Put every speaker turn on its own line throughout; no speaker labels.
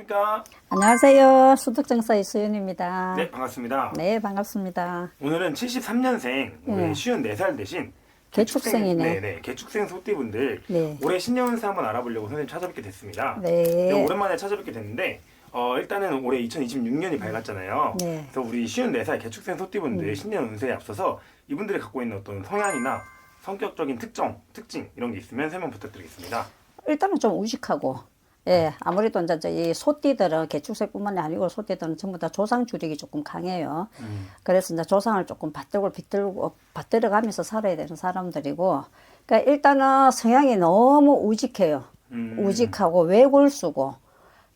그러니까
안녕하세요. 수덕정사 이수연입니다.
네, 반갑습니다.
네, 반갑습니다.
오늘은 73년생 올해 54살 되신
개축생이네.
네네, 개축생 소띠분들
네.
올해 신년운세 한번 알아보려고 선생님 찾아뵙게 됐습니다.
네.
오랜만에 찾아뵙게 됐는데 일단은 올해 2026년이 밝았잖아요.
네.
그래서 우리 54살 개축생 소띠분들 신년운세에 앞서서 이분들이 갖고 있는 어떤 성향이나 성격적인 특징 이런 게 있으면 설명 부탁드리겠습니다.
일단은 좀 우직하고, 예, 아무래도 이제 이 소띠들은 개축생뿐만이 아니고 소띠들은 전부 다 조상 주력이 조금 강해요. 그래서 이제 조상을 조금 받들어가면서 살아야 되는 사람들이고, 그러니까 일단은 성향이 너무 우직해요. 우직하고 외골수고,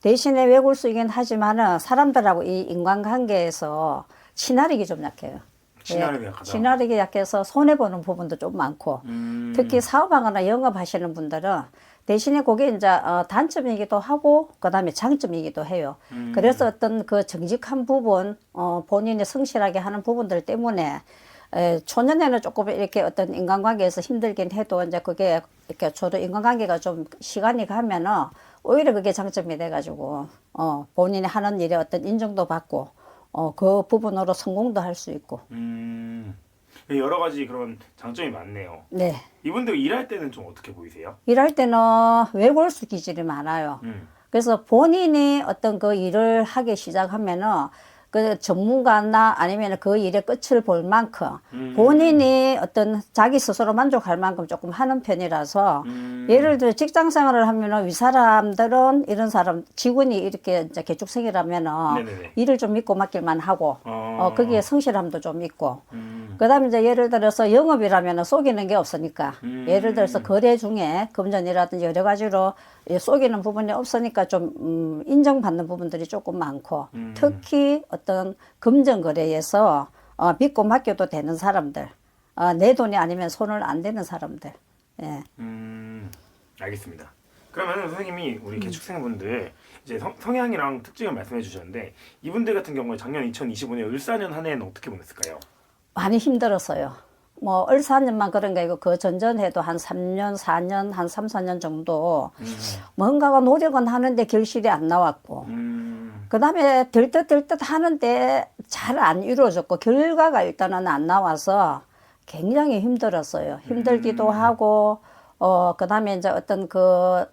대신에 외골수이긴 하지만은 사람들하고 이 인간관계에서 친화력이 좀 약해요.
친화력이 약하다.
친화력이 약해서 손해보는 부분도 좀 많고, 특히 사업하거나 영업하시는 분들은 대신에 그게 이제 단점이기도 하고, 그 다음에 장점이기도 해요. 그래서 어떤 그 정직한 부분, 본인이 성실하게 하는 부분들 때문에, 초년에는 조금 이렇게 어떤 인간관계에서 힘들긴 해도, 이제 그게 이렇게 저도 인간관계가 좀 시간이 가면은 오히려 그게 장점이 돼가지고, 본인이 하는 일에 어떤 인정도 받고, 그 부분으로 성공도 할 수 있고.
여러 가지 그런 장점이 많네요.
네.
이분들 일할 때는 좀 어떻게 보이세요?
일할 때는 외골수 기질이 많아요. 그래서 본인이 어떤 그 일을 하기 시작하면은 그 전문가나 아니면 그 일의 끝을 볼 만큼 본인이 어떤 자기 스스로 만족할 만큼 조금 하는 편이라서 예를 들어 직장 생활을 하면은 윗사람들은 이런 사람 직원이 이렇게 이제 개축생이라면은
네네네.
일을 좀 믿고 맡길만 하고 거기에 성실함도 좀 있고 그다음에 이제 예를 들어서 영업이라면은 속이는 게 없으니까 예를 들어서 거래 중에 금전이라든지 여러 가지로 속이는 부분이 없으니까 좀 인정받는 부분들이 조금 많고 특히 어떤 금전 거래에서 믿고 맡겨도 되는 사람들 내 돈이 아니면 손을 안 대는 사람들. 예.
알겠습니다. 그러면 선생님이 우리 개축생분들 이제 성향이랑 특징을 말씀해 주셨는데 이분들 같은 경우에 작년 2025년 을사년 한 해는 어떻게 보냈을까요?
많이 힘들었어요. 뭐 을사년만 그런 게 아니고 그 전전해도 한 3년, 4년, 한 3, 4년 정도 뭔가가 노력은 하는데 결실이 안 나왔고 그 다음에 될 듯 하는데 잘 안 이루어졌고 결과가 일단은 안 나와서 굉장히 힘들었어요. 힘들기도 하고 그 다음에 이제 어떤 그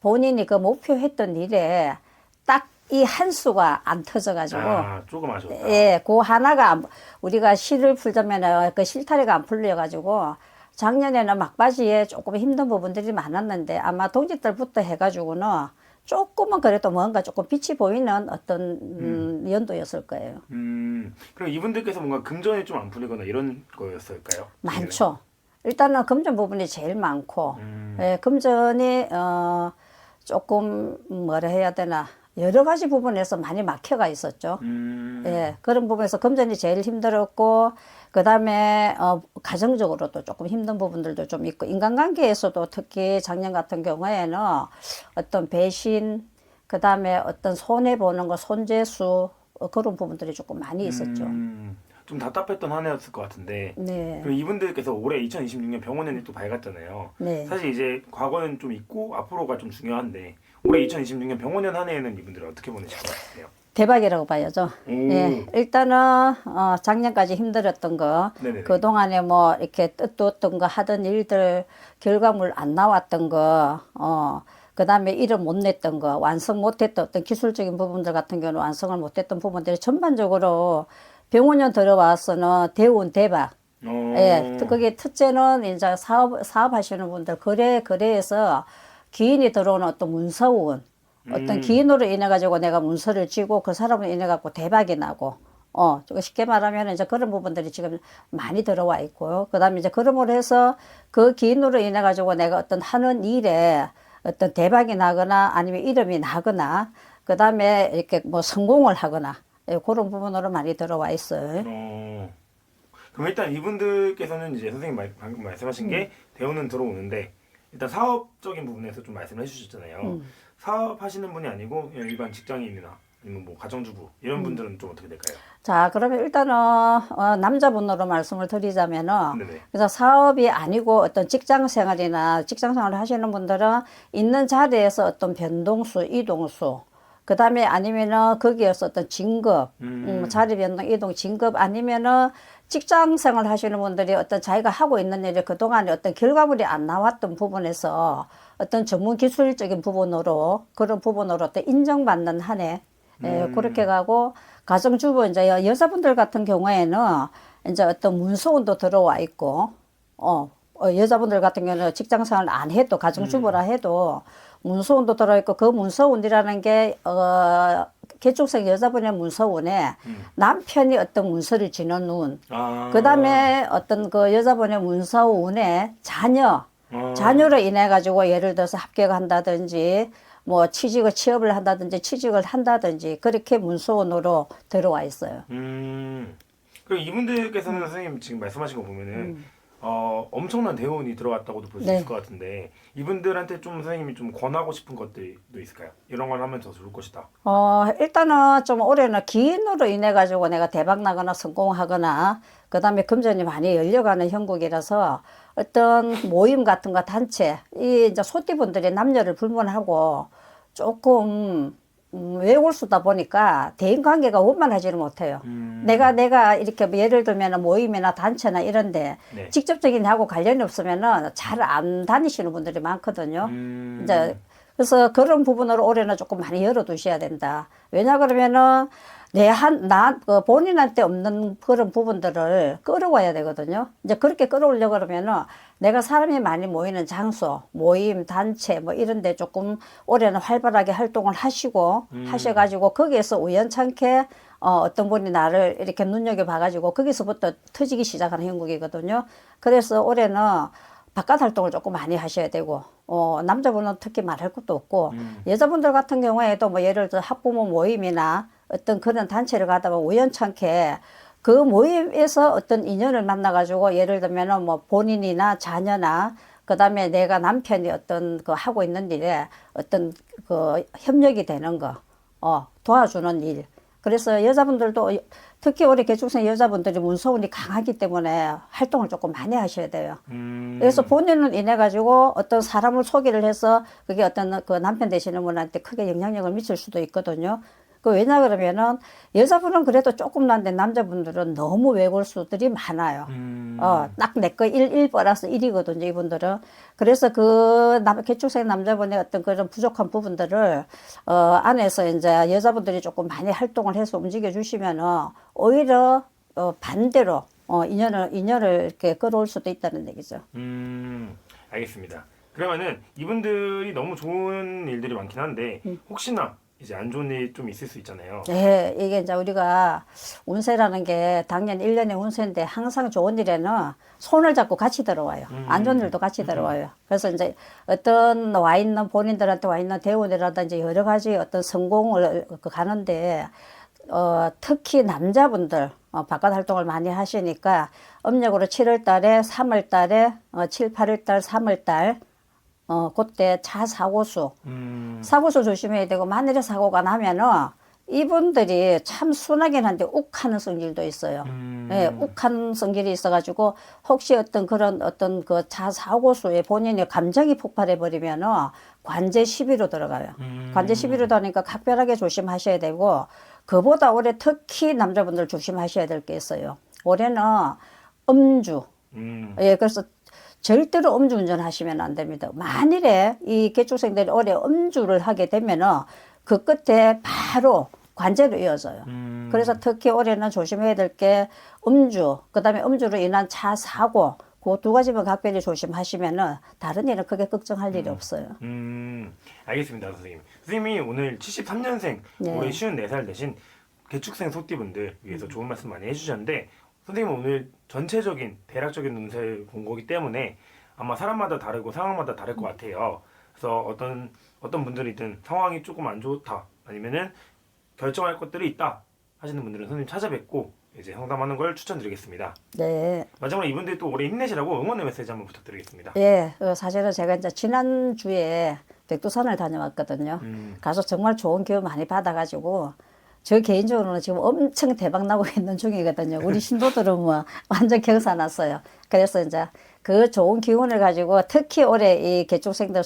본인이 그 목표했던 일에 딱 이 한 수가 안 터져가지고.
조금 아쉬웠다.
예, 그 하나가 우리가 시를 풀자면 그 실타래가 안 풀려가지고 작년에는 막바지에 조금 힘든 부분들이 많았는데 아마 동짓달부터 해가지고는 조금은 그래도 뭔가 조금 빛이 보이는 어떤 연도였을 거예요.
그럼 이분들께서 뭔가 금전이 좀 안 풀리거나 이런 거였을까요?
많죠. 일단은 금전 부분이 제일 많고, 예, 금전이, 조금, 뭐라 해야 되나, 여러 가지 부분에서 많이 막혀가 있었죠. 예, 그런 부분에서 금전이 제일 힘들었고, 그 다음에, 가정적으로도 조금 힘든 부분들도 좀 있고, 인간관계에서도 특히 작년 같은 경우에는 어떤 배신, 그 다음에 어떤 손해보는 거, 손재수, 그런 부분들이 조금 많이 있었죠.
좀 답답했던 한 해였을 것 같은데
네.
그럼 이분들께서 올해 2026년 병원년이 또 밝았잖아요.
네.
사실 이제 과거는 좀 있고 앞으로가 좀 중요한데 올해 2026년 병원년 한 해에는 이분들은 어떻게 보내실 것 같으세요?
대박이라고 봐야죠. 예, 일단은 작년까지 힘들었던 거,
네네네.
그 동안에 뭐 이렇게 뜻뒀던 거 하던 일들 결과물 안 나왔던 거, 그 다음에 일을 못 냈던 거, 완성 못했던 어떤 기술적인 부분들 같은 경우는 완성을 못했던 부분들이 전반적으로 병원년 들어와서는 대운 대박. 예, 그게 첫째는 이제 사업하시는 분들 거래에서 기인이 들어오는 어떤 문서운. 어떤 기인으로 인해 가지고 내가 문서를 쥐고 그 사람으로 인해 갖고 대박이 나고 쉽게 말하면 이제 그런 부분들이 지금 많이 들어와 있고요. 그다음에 이제 그러므로 해서 그 기인으로 인해 가지고 내가 어떤 하는 일에 어떤 대박이 나거나 아니면 이름이 나거나 그다음에 이렇게 뭐 성공을 하거나 그런 부분으로 많이 들어와 있어요.
그럼 일단 이분들께서는 이제 선생님 방금 말씀하신 게 대우는 들어오는데 일단 사업적인 부분에서 좀 말씀을 해주셨잖아요. 사업하시는 분이 아니고 그냥 일반 직장인이나 아니면 뭐 가정주부 이런 분들은 좀 어떻게 될까요?
자, 그러면 일단은 남자분으로 말씀을 드리자면은
네네.
그래서 사업이 아니고 어떤 직장 생활이나 직장 생활을 하시는 분들은 있는 자리에서 어떤 변동수, 이동수 그다음에 아니면은 거기에서 어떤 진급, 자리 변동, 이동, 진급 아니면은 직장 생활 하시는 분들이 어떤 자기가 하고 있는 일이 그동안에 어떤 결과물이 안 나왔던 부분에서 어떤 전문 기술적인 부분으로 그런 부분으로 어떤 인정받는 한 해, 그렇게 가고 가정주부 이제 여자분들 같은 경우에는 이제 어떤 문서운도 들어와 있고, 여자분들 같은 경우는 직장 생활 안 해도 가정주부라 해도 문서운도 들어있고 그 문서운이라는 게 개축생 여자분의 문서운에 남편이 어떤 문서를 지는 운, 그다음에 어떤 그 여자분의 문서운에 자녀로 인해 가지고 예를 들어서 합격한다든지 뭐 취업을 한다든지 취직을 한다든지 그렇게 문서운으로 들어와 있어요.
그럼 이분들께서는 선생님 지금 말씀하신 거 보면은 엄청난 대운이 들어갔다고도 볼 수 있을 것 같은데 이분들한테 좀 선생님이 좀 권하고 싶은 것들도 있을까요? 이런 걸 하면 더 좋을 것이다.
일단은 좀 올해는 기인으로 인해 가지고 내가 대박 나거나 성공하거나 그다음에 금전이 많이 열려가는 형국이라서 어떤 모임 같은 거 단체 이 이제 소띠분들이 남녀를 불문하고 조금 외골수다 보니까 대인 관계가 원만하지는 못해요. 내가 이렇게 예를 들면 모임이나 단체나 이런데
네.
직접적인 하고 관련이 없으면은 잘 안 다니시는 분들이 많거든요. 이제 그래서 그런 부분으로 올해는 조금 많이 열어두셔야 된다. 왜냐 그러면은 본인한테 없는 그런 부분들을 끌어와야 되거든요. 이제 그렇게 끌어오려고 그러면은 내가 사람이 많이 모이는 장소, 모임, 단체 뭐 이런데 조금 올해는 활발하게 활동을 하셔가지고 거기에서 우연찮게 어떤 분이 나를 이렇게 눈여겨봐가지고 거기서부터 터지기 시작하는 형국이거든요. 그래서 올해는 바깥 활동을 조금 많이 하셔야 되고, 남자분은 특히 말할 것도 없고, 여자분들 같은 경우에도 뭐 예를 들어 학부모 모임이나 어떤 그런 단체를 가다가 우연찮게 그 모임에서 어떤 인연을 만나가지고 예를 들면은 뭐 본인이나 자녀나 그 다음에 내가 남편이 어떤 그 하고 있는 일에 어떤 그 협력이 되는 거, 도와주는 일. 그래서 여자분들도 특히 올해 개축생 여자분들이 문서운이 강하기 때문에 활동을 조금 많이 하셔야 돼요. 그래서 본인을 인해 가지고 어떤 사람을 소개를 해서 그게 어떤 그 남편 되시는 분한테 크게 영향력을 미칠 수도 있거든요. 왜냐 그러면은 여자분은 그래도 조금 난데 남자분들은 너무 외골수들이 많아요. 딱 내 거 1 플러스 1이거든요, 이분들은. 그래서 개축생 남자분의 어떤 그런 부족한 부분들을, 안에서 이제 여자분들이 조금 많이 활동을 해서 움직여 주시면은 오히려, 반대로, 인연을 이렇게 끌어올 수도 있다는 얘기죠.
알겠습니다. 그러면은 이분들이 너무 좋은 일들이 많긴 한데 혹시나 이제 안 좋은 일이 좀 있을 수 있잖아요.
네, 이게 이제 우리가 운세라는 게 당연 1년의 운세인데 항상 좋은 일에는 손을 잡고 같이 들어와요. 안 좋은 일도 같이 들어와요. 그래서 이제 어떤 본인들한테 와 있는 대운이라든지 여러 가지 어떤 성공을 가는데, 특히 남자분들, 바깥 활동을 많이 하시니까 음력으로 7월 달에, 3월 달에, 7, 8월 달, 3월 달, 그때 차 사고수 조심해야 되고, 만일에 사고가 나면은 이분들이 참 순하긴 한데 욱하는 성질도 있어요. 예, 욱하는 성질이 있어가지고 혹시 어떤 그 차 사고수에 본인의 감정이 폭발해 버리면은 관제 시비로 들어가요. 관제 시비로 들어가니까 각별하게 조심하셔야 되고, 그보다 올해 특히 남자분들 조심하셔야 될 게 있어요. 올해는 음주. 예, 그래서 절대로 음주운전 하시면 안 됩니다. 만일에 이 개축생들이 올해 음주를 하게 되면은 그 끝에 바로 관제로 이어져요. 그래서 특히 올해는 조심해야 될 게 음주, 그 다음에 음주로 인한 차 사고, 그 두 가지만 각별히 조심하시면은 다른 일은 크게 걱정할 일이 없어요.
알겠습니다, 선생님. 선생님이 오늘 73년생,
네.
올해 54살 되신 개축생 소띠분들 위해서 좋은 말씀 많이 해주셨는데, 선생님은 오늘 전체적인 대략적인 운세를 본 거기 때문에 아마 사람마다 다르고 상황마다 다를 것 같아요. 그래서 어떤 분들이든 상황이 조금 안 좋다, 아니면은 결정할 것들이 있다 하시는 분들은 선생님 찾아뵙고 이제 상담하는 걸 추천드리겠습니다.
네.
마지막으로 이분들이 또 올해 힘내시라고 응원의 메시지 한번 부탁드리겠습니다.
예, 사실은 제가 이제 지난주에 백두산을 다녀왔거든요. 가서 정말 좋은 교육 많이 받아가지고, 저 개인적으로는 지금 엄청 대박 나고 있는 중이거든요. 우리 신도들은 뭐 완전 경사났어요. 그래서 이제 그 좋은 기운을 가지고 특히 올해 이 개축생들